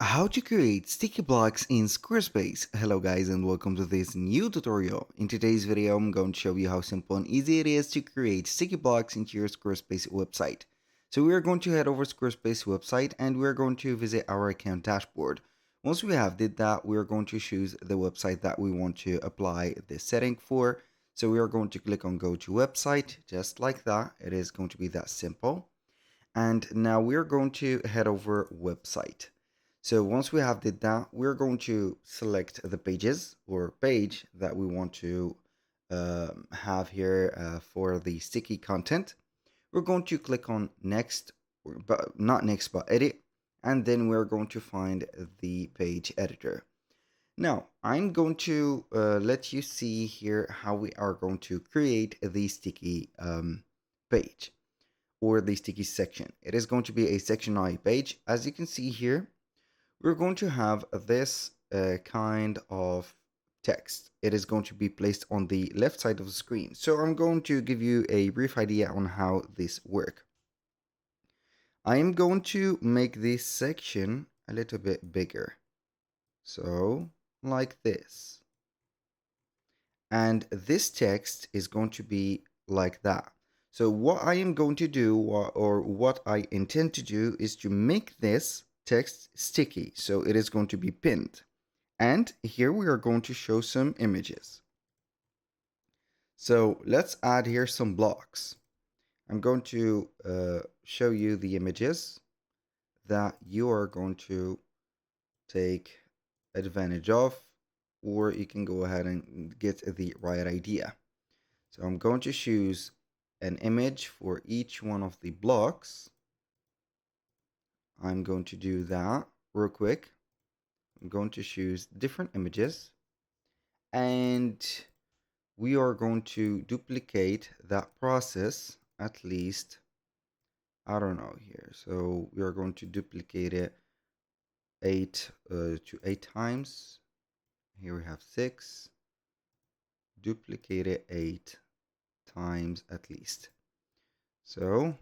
How to create sticky blocks in Squarespace. Hello guys and welcome to this new tutorial. In today's video I'm going to show you how simple and easy it is to create sticky blocks into your Squarespace website. So we are going to head over Squarespace website and we're going to visit our account dashboard. Once we have did that, we are going to choose the website that we want to apply this setting for. So we are going to click on go to website just like that. It is going to be that simple. And now we're going to head over website. So once we have did that, we're going to select the pages or page that we want to have here for the sticky content. We're going to click on next, but not next, but edit. And then we're going to find the page editor. Now, I'm going to let you see here how we are going to create the sticky page or the sticky section. It is going to be a section I page. As you can see here, we're going to have this kind of text. It is going to be placed on the left side of the screen. So I'm going to give you a brief idea on how this works. I am going to make this section a little bit bigger. So like this. And this text is going to be like that. So what I am going to do or what I intend to do is to make this text sticky. So it is going to be pinned. And here we are going to show some images. So let's add here some blocks. I'm going to show you the images that you are going to take advantage of, or you can go ahead and get the right idea. So I'm going to choose an image for each one of the blocks. I'm going to do that real quick. I'm going to choose different images and we are going to duplicate that process at least, I don't know here. So we are going to duplicate it 8 to 8 times. Here we have 6. Duplicate it 8 times at least. So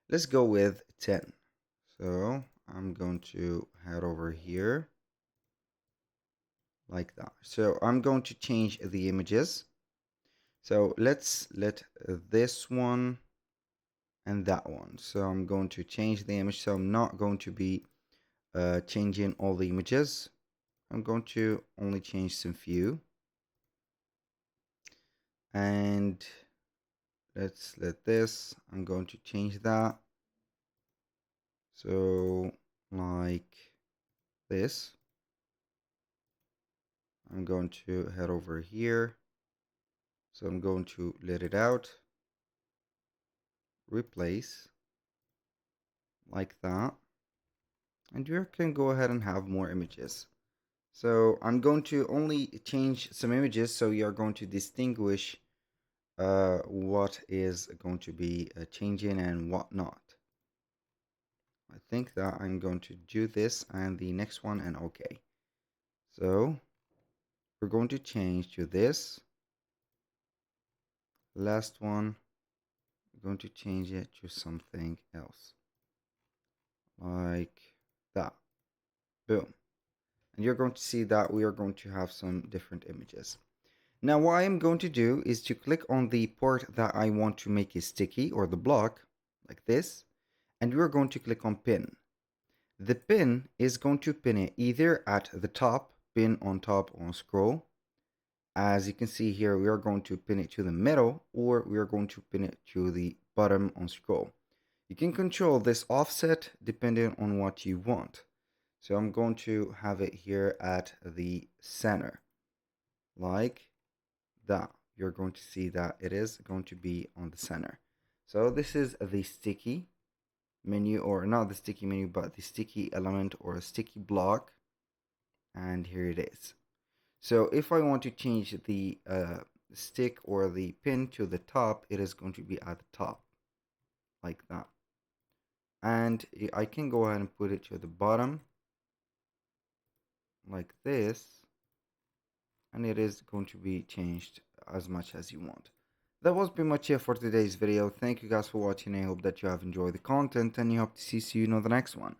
let's go with 10. So I'm going to head over here like that. So I'm going to change the images. So let's let this one and that one. So I'm going to change the image. So I'm not going to be changing all the images. I'm going to only change some few. And let's let this, I'm going to change that. So like this. I'm going to head over here. So I'm going to let it out. Replace. Like that. And you can go ahead and have more images. So I'm going to only change some images so you are going to distinguish what is going to be changing and what not. I think that I'm going to do this and the next one and okay. So we're going to change to this. Last one, we're going to change it to something else. Like that. Boom. And you're going to see that we are going to have some different images. Now what I'm going to do is to click on the part that I want to make it sticky or the block like this, and we're going to click on pin. The pin is going to pin it either at the top, pin on top on scroll. As you can see here, we are going to pin it to the middle or we are going to pin it to the bottom on scroll. You can control this offset depending on what you want. So I'm going to have it here at the center like that. You're going to see that it is going to be on the center. So this is the sticky menu, or not the sticky menu, but the sticky element or a sticky block. And here it is. So if I want to change the stick or the pin to the top, it is going to be at the top like that. And I can go ahead and put it to the bottom like this, and it is going to be changed as much as you want. That was pretty much it for today's video. Thank you guys for watching. I hope that you have enjoyed the content and you hope to see you in the next one.